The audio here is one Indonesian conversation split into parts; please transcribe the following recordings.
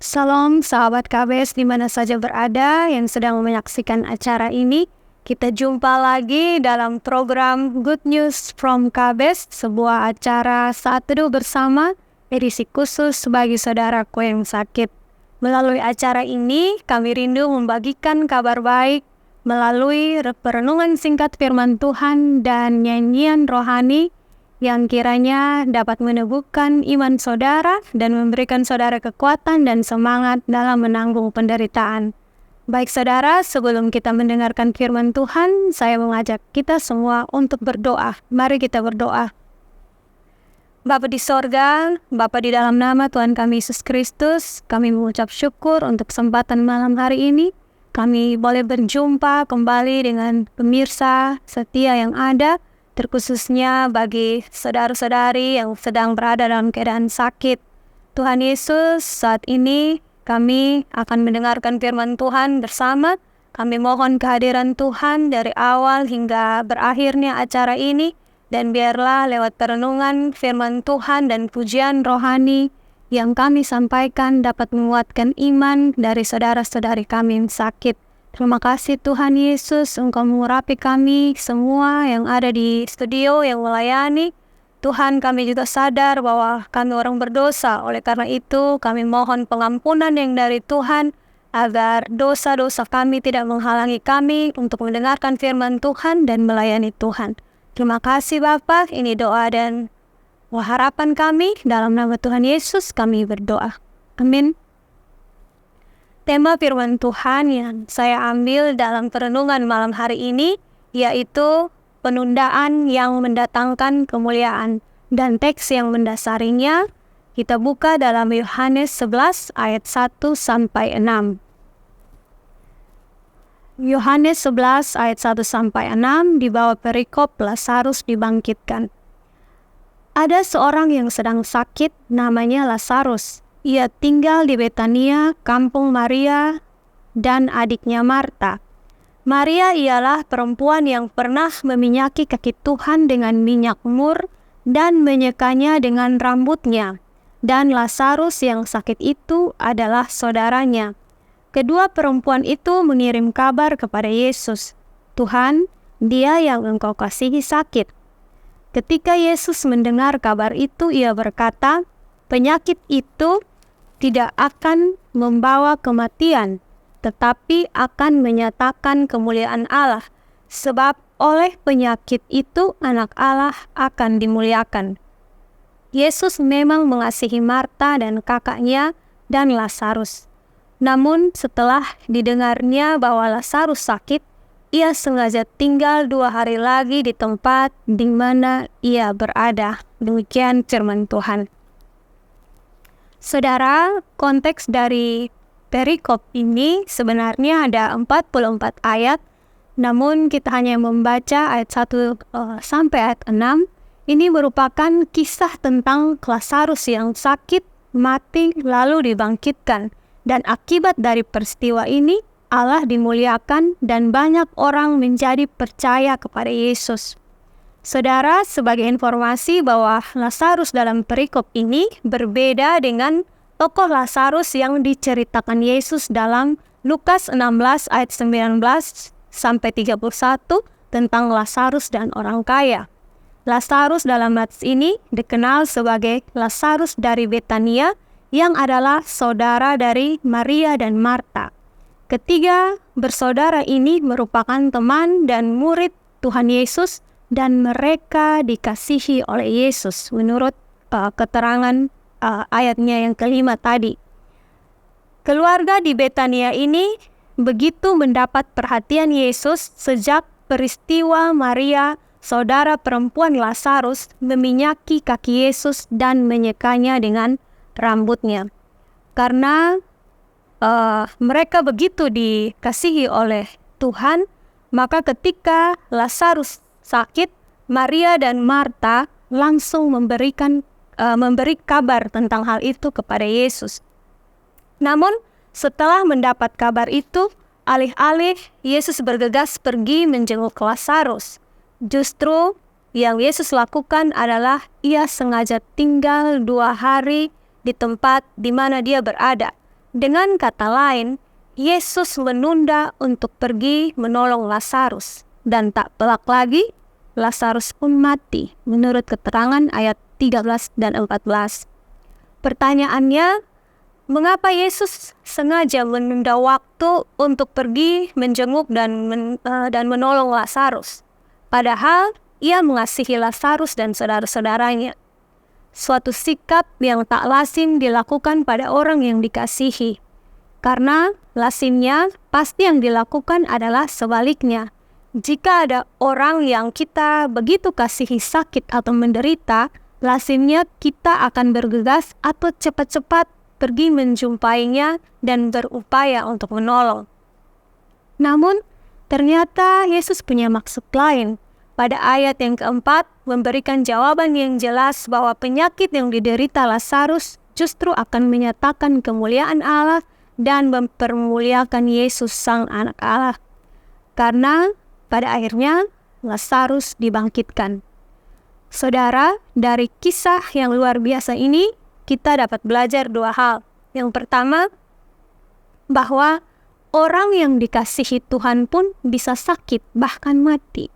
Salam sahabat KBS di mana saja berada yang sedang menyaksikan acara ini. Kita jumpa lagi dalam program Good News from KBS, sebuah acara saat teduh bersama, edisi khusus bagi saudaraku yang sakit. Melalui acara ini, kami rindu membagikan kabar baik melalui perenungan singkat firman Tuhan dan nyanyian rohani yang kiranya dapat meneguhkan iman saudara dan memberikan saudara kekuatan dan semangat dalam menanggung penderitaan. Baik saudara, sebelum kita mendengarkan firman Tuhan, saya mengajak kita semua untuk berdoa. Mari kita berdoa. Bapa di sorga, Bapa di dalam nama Tuhan kami Yesus Kristus, kami mengucap syukur untuk kesempatan malam hari ini. Kami boleh berjumpa kembali dengan pemirsa setia yang ada, terkhususnya bagi saudara-saudari yang sedang berada dalam keadaan sakit. Tuhan Yesus, saat ini kami akan mendengarkan firman Tuhan bersama. Kami mohon kehadiran Tuhan dari awal hingga berakhirnya acara ini, dan biarlah lewat perenungan firman Tuhan dan pujian rohani yang kami sampaikan dapat menguatkan iman dari saudara-saudari kami yang sakit. Terima kasih Tuhan Yesus, Engkau mengurapi kami semua yang ada di studio yang melayani. Tuhan, kami juga sadar bahwa kami orang berdosa. Oleh karena itu, kami mohon pengampunan yang dari Tuhan, agar dosa-dosa kami tidak menghalangi kami untuk mendengarkan firman Tuhan dan melayani Tuhan. Terima kasih Bapa, ini doa dan harapan kami. Dalam nama Tuhan Yesus kami berdoa. Amin. Tema firman Tuhan yang saya ambil dalam perenungan malam hari ini yaitu penundaan yang mendatangkan kemuliaan, dan teks yang mendasarinya kita buka dalam Yohanes 11 ayat 1-6. Yohanes 11 ayat 1-6 di bawah perikop Lazarus dibangkitkan. Ada seorang yang sedang sakit, namanya Lazarus. Ia tinggal di Betania, kampung Maria dan adiknya Marta. Maria ialah perempuan yang pernah meminyaki kaki Tuhan dengan minyak mur dan menyekanya dengan rambutnya. Dan Lazarus yang sakit itu adalah saudaranya. Kedua perempuan itu mengirim kabar kepada Yesus, "Tuhan, dia yang Engkau kasihi sakit." Ketika Yesus mendengar kabar itu, ia berkata, "Penyakit itu tidak akan membawa kematian, tetapi akan menyatakan kemuliaan Allah, sebab oleh penyakit itu anak Allah akan dimuliakan." Yesus memang mengasihi Marta dan kakaknya dan Lazarus. Namun setelah didengarnya bahwa Lazarus sakit, ia sengaja tinggal 2 hari lagi di tempat di mana ia berada. Demikian firman Tuhan. Saudara, konteks dari perikop ini sebenarnya ada 44 ayat, namun kita hanya membaca ayat 1 sampai ayat 6. Ini merupakan kisah tentang Lazarus yang sakit, mati, lalu dibangkitkan. Dan akibat dari peristiwa ini, Allah dimuliakan dan banyak orang menjadi percaya kepada Yesus. Saudara, sebagai informasi bahwa Lazarus dalam perikop ini berbeda dengan tokoh Lazarus yang diceritakan Yesus dalam Lukas 16 ayat 19 sampai 31 tentang Lazarus dan orang kaya. Lazarus dalam ayat ini dikenal sebagai Lazarus dari Betania yang adalah saudara dari Maria dan Marta. Ketiga bersaudara ini merupakan teman dan murid Tuhan Yesus, dan mereka dikasihi oleh Yesus menurut keterangan ayatnya yang kelima tadi. Keluarga di Betania ini begitu mendapat perhatian Yesus sejak peristiwa Maria, saudara perempuan Lazarus, meminyaki kaki Yesus dan menyekanya dengan rambutnya. Karena mereka begitu dikasihi oleh Tuhan, maka ketika Lazarus sakit, Maria dan Marta langsung memberi kabar tentang hal itu kepada Yesus. Namun setelah mendapat kabar itu, alih-alih Yesus bergegas pergi menjenguk Lazarus, justru yang Yesus lakukan adalah ia sengaja tinggal 2 hari di tempat di mana dia berada. Dengan kata lain, Yesus menunda untuk pergi menolong Lazarus, dan tak pelak lagi, Lazarus pun mati, menurut keterangan ayat 13 dan 14. Pertanyaannya, mengapa Yesus sengaja menunda waktu untuk pergi menjenguk dan menolong Lazarus? Padahal ia mengasihi Lazarus dan saudara-saudaranya. Suatu sikap yang tak lazim dilakukan pada orang yang dikasihi. Karena lazimnya pasti yang dilakukan adalah sebaliknya. Jika ada orang yang kita begitu kasihi sakit atau menderita, lazimnya kita akan bergegas atau cepat-cepat pergi menjumpainya dan berupaya untuk menolong. Namun, ternyata Yesus punya maksud lain. Pada ayat yang keempat, memberikan jawaban yang jelas bahwa penyakit yang diderita Lazarus justru akan menyatakan kemuliaan Allah dan mempermuliakan Yesus Sang Anak Allah. Karena pada akhirnya Lazarus dibangkitkan. Saudara, dari kisah yang luar biasa ini, kita dapat belajar dua hal. Yang pertama, bahwa orang yang dikasihi Tuhan pun bisa sakit, bahkan mati.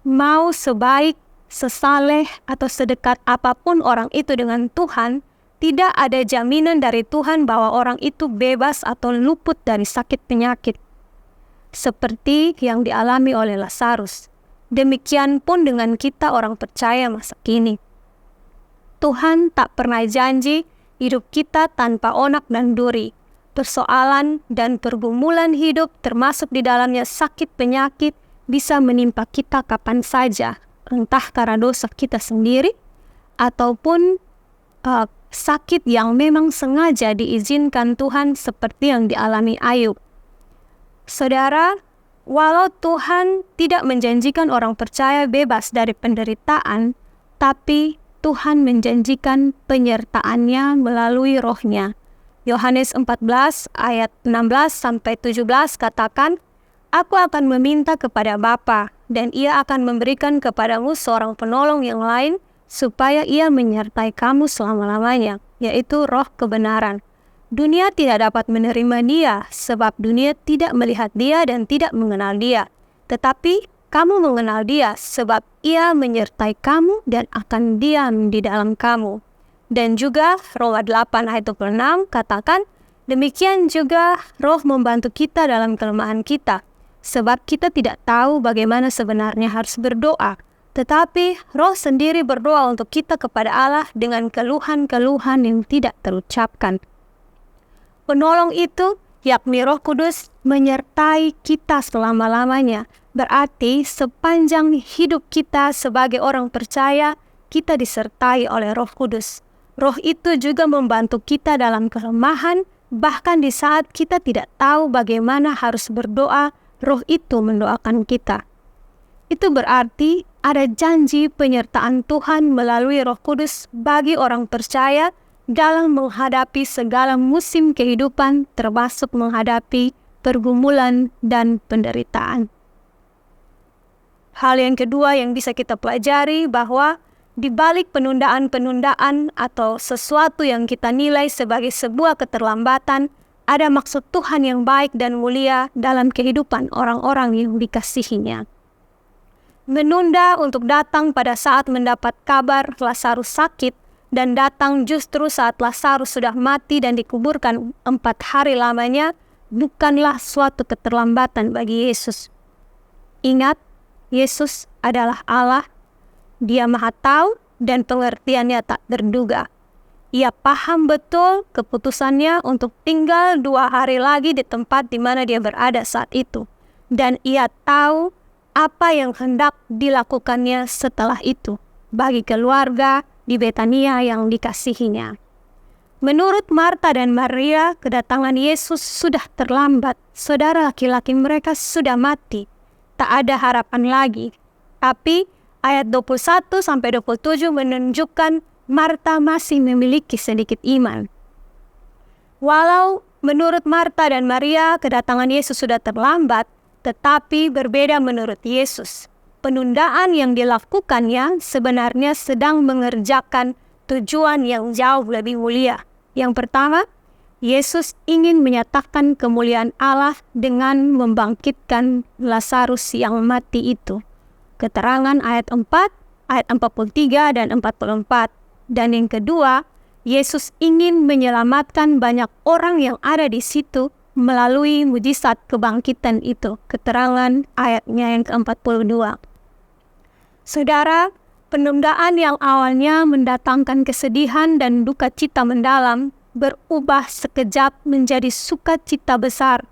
Mau sebaik, sesaleh, atau sedekat apapun orang itu dengan Tuhan, tidak ada jaminan dari Tuhan bahwa orang itu bebas atau luput dari sakit penyakit. Seperti yang dialami oleh Lazarus. Demikian pun dengan kita orang percaya masa kini. Tuhan tak pernah janji hidup kita tanpa onak dan duri. Persoalan dan pergumulan hidup termasuk di dalamnya sakit penyakit bisa menimpa kita kapan saja, entah karena dosa kita sendiri ataupun sakit yang memang sengaja diizinkan Tuhan seperti yang dialami Ayub. Saudara, walau Tuhan tidak menjanjikan orang percaya bebas dari penderitaan, tapi Tuhan menjanjikan penyertaannya melalui Roh-Nya. Yohanes 14 ayat 16-17 katakan, Aku akan meminta kepada Bapa, dan Ia akan memberikan kepadamu seorang penolong yang lain, supaya Ia menyertai kamu selama-lamanya, yaitu Roh kebenaran. Dunia tidak dapat menerima Dia, sebab dunia tidak melihat Dia dan tidak mengenal Dia. Tetapi kamu mengenal Dia, sebab Ia menyertai kamu dan akan diam di dalam kamu. Dan juga Roma 8 ayat 26 katakan, demikian juga Roh membantu kita dalam kelemahan kita. Sebab kita tidak tahu bagaimana sebenarnya harus berdoa. Tetapi Roh sendiri berdoa untuk kita kepada Allah dengan keluhan-keluhan yang tidak terucapkan. Penolong itu, yakni Roh Kudus, menyertai kita selama-lamanya. Berarti sepanjang hidup kita sebagai orang percaya, kita disertai oleh Roh Kudus. Roh itu juga membantu kita dalam kelemahan, bahkan di saat kita tidak tahu bagaimana harus berdoa, Roh itu mendoakan kita. Itu berarti ada janji penyertaan Tuhan melalui Roh Kudus bagi orang percaya dalam menghadapi segala musim kehidupan, termasuk menghadapi pergumulan dan penderitaan. Hal yang kedua yang bisa kita pelajari bahwa di balik penundaan-penundaan atau sesuatu yang kita nilai sebagai sebuah keterlambatan, ada maksud Tuhan yang baik dan mulia dalam kehidupan orang-orang yang dikasihinya. Menunda untuk datang pada saat mendapat kabar Lazarus sakit dan datang justru saat Lazarus sudah mati dan dikuburkan 4 hari lamanya bukanlah suatu keterlambatan bagi Yesus. Ingat, Yesus adalah Allah. Dia Maha Tahu dan pengertiannya tak terduga. Ia paham betul keputusannya untuk tinggal 2 hari lagi di tempat di mana dia berada saat itu. Dan ia tahu apa yang hendak dilakukannya setelah itu bagi keluarga di Betania yang dikasihinya. Menurut Marta dan Maria, kedatangan Yesus sudah terlambat. Saudara laki-laki mereka sudah mati. Tak ada harapan lagi. Tapi ayat 21-27 menunjukkan Marta masih memiliki sedikit iman. Walau menurut Marta dan Maria kedatangan Yesus sudah terlambat, tetapi berbeda menurut Yesus. Penundaan yang dilakukannya sebenarnya sedang mengerjakan tujuan yang jauh lebih mulia. Yang pertama, Yesus ingin menyatakan kemuliaan Allah dengan membangkitkan Lazarus yang mati itu. Keterangan ayat 4, ayat 43 dan 44. Dan yang kedua, Yesus ingin menyelamatkan banyak orang yang ada di situ melalui mujizat kebangkitan itu. Keterangan ayatnya yang ke-42. Saudara, penundaan yang awalnya mendatangkan kesedihan dan duka cita mendalam berubah sekejap menjadi sukacita besar.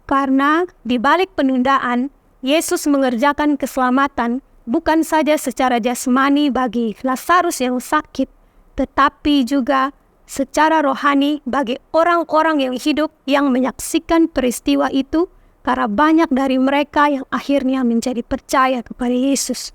Karena di balik penundaan, Yesus mengerjakan keselamatan bukan saja secara jasmani bagi Lazarus yang sakit, tetapi juga secara rohani bagi orang-orang yang hidup yang menyaksikan peristiwa itu, karena banyak dari mereka yang akhirnya menjadi percaya kepada Yesus.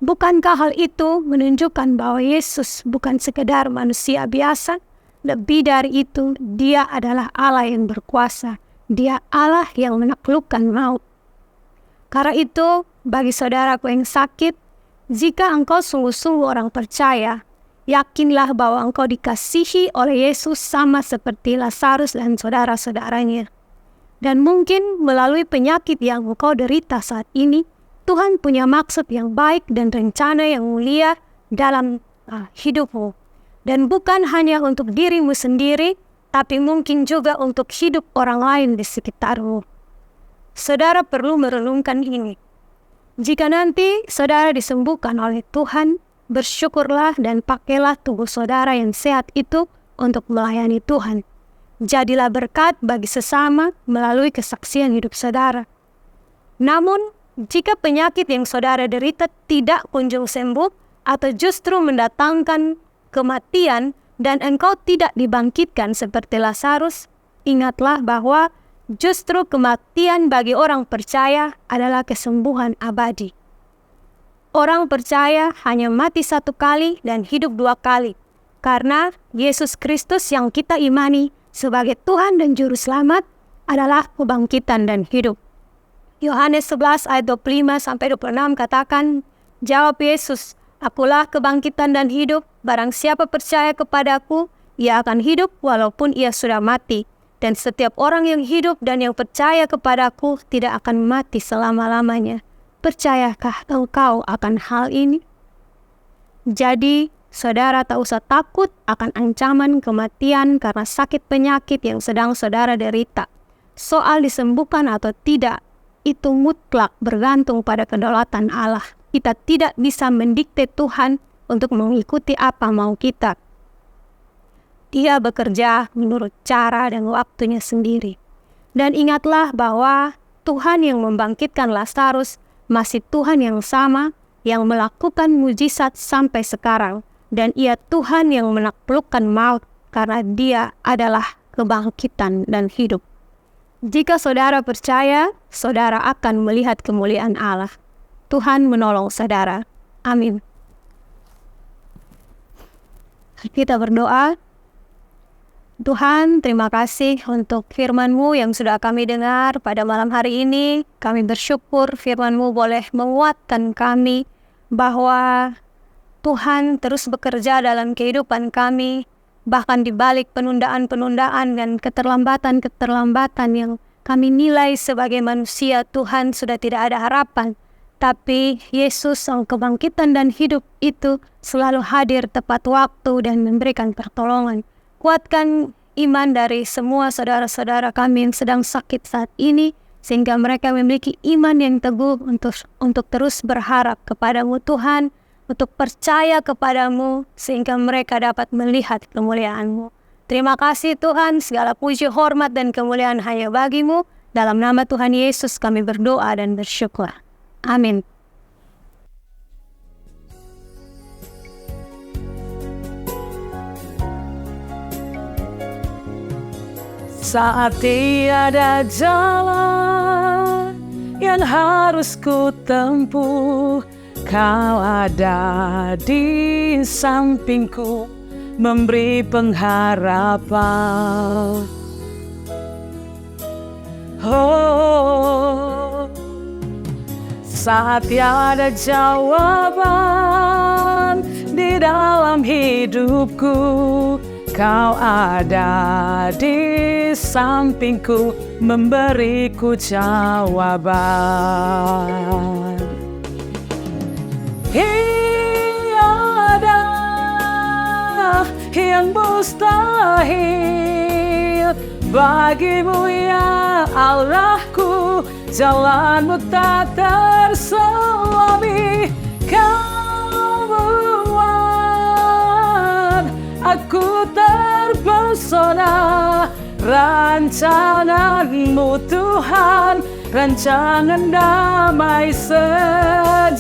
Bukankah hal itu menunjukkan bahwa Yesus bukan sekedar manusia biasa? Lebih dari itu, Dia adalah Allah yang berkuasa. Dia Allah yang menaklukkan maut. Karena itu, bagi saudaraku yang sakit, jika engkau sungguh-sungguh orang percaya, yakinlah bahwa engkau dikasihi oleh Yesus sama seperti Lazarus dan saudara-saudaranya. Dan mungkin melalui penyakit yang engkau derita saat ini, Tuhan punya maksud yang baik dan rencana yang mulia dalam hidupmu. Dan bukan hanya untuk dirimu sendiri, tapi mungkin juga untuk hidup orang lain di sekitarmu. Saudara perlu merenungkan ini. Jika nanti saudara disembuhkan oleh Tuhan, bersyukurlah dan pakailah tubuh saudara yang sehat itu untuk melayani Tuhan. Jadilah berkat bagi sesama melalui kesaksian hidup saudara. Namun, jika penyakit yang saudara derita tidak kunjung sembuh atau justru mendatangkan kematian dan engkau tidak dibangkitkan seperti Lazarus, ingatlah bahwa justru kematian bagi orang percaya adalah kesembuhan abadi. Orang percaya hanya mati satu kali dan hidup dua kali, karena Yesus Kristus yang kita imani sebagai Tuhan dan Juru Selamat adalah kebangkitan dan hidup. Yohanes 11 ayat 25-26 katakan, jawab Yesus, akulah kebangkitan dan hidup, barang siapa percaya kepadaku, ia akan hidup walaupun ia sudah mati. Dan setiap orang yang hidup dan yang percaya kepadaku tidak akan mati selama-lamanya. Percayakah engkau akan hal ini? Jadi, saudara tak usah takut akan ancaman kematian karena sakit penyakit yang sedang saudara derita. Soal disembuhkan atau tidak, itu mutlak bergantung pada kedaulatan Allah. Kita tidak bisa mendikte Tuhan untuk mengikuti apa mau kita. Dia bekerja menurut cara dan waktunya sendiri. Dan ingatlah bahwa Tuhan yang membangkitkan Lazarus masih Tuhan yang sama yang melakukan mujizat sampai sekarang. Dan Ia Tuhan yang menaklukkan maut karena Dia adalah kebangkitan dan hidup. Jika saudara percaya, saudara akan melihat kemuliaan Allah. Tuhan menolong saudara. Amin. Kita berdoa. Tuhan, terima kasih untuk firman-Mu yang sudah kami dengar pada malam hari ini. Kami bersyukur firman-Mu boleh menguatkan kami bahwa Tuhan terus bekerja dalam kehidupan kami, bahkan di balik penundaan-penundaan dan keterlambatan-keterlambatan yang kami nilai sebagai manusia, Tuhan sudah tidak ada harapan. Tapi Yesus sang kebangkitan dan hidup itu selalu hadir tepat waktu dan memberikan pertolongan. Kuatkan iman dari semua saudara-saudara kami yang sedang sakit saat ini, sehingga mereka memiliki iman yang teguh untuk terus berharap kepadamu Tuhan, untuk percaya kepadamu, sehingga mereka dapat melihat kemuliaan-Mu. Terima kasih Tuhan, segala puji, hormat, dan kemuliaan hanya bagi-Mu. Dalam nama Tuhan Yesus kami berdoa dan bersyukur. Amin. Saat tiada jalan yang harus ku tempuh, Kau ada di sampingku, memberi pengharapan. Oh, saat tiada jawaban di dalam hidupku, Kau ada di sampingku, memberiku jawaban. Tiada yang mustahil bagimu ya Allahku, jalanmu tak terselami. Kau buat aku terpesona, rancanganmu Tuhan, rancangan damai sejahtera.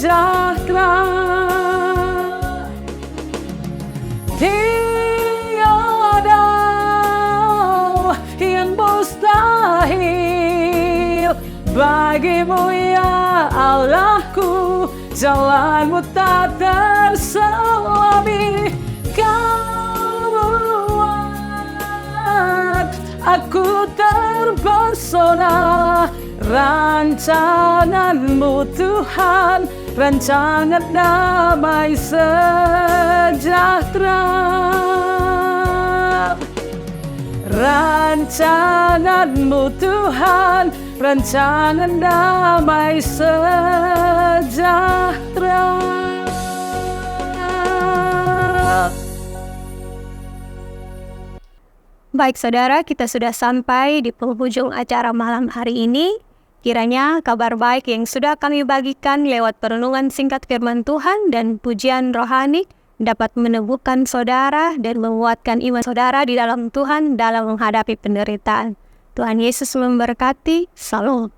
Tiada yang mustahil bagimu ya Allahku, jalanmu tak terselami. Kau buat aku terpesona, rancanganmu Tuhan, rancangan damai sejahtera. Rancanganmu Tuhan, rancangan damai sejahtera. Baik saudara, kita sudah sampai di penghujung acara malam hari ini. Kiranya kabar baik yang sudah kami bagikan lewat perenungan singkat firman Tuhan dan pujian rohani dapat meneguhkan saudara dan menguatkan iman saudara di dalam Tuhan dalam menghadapi penderitaan. Tuhan Yesus memberkati. Salam.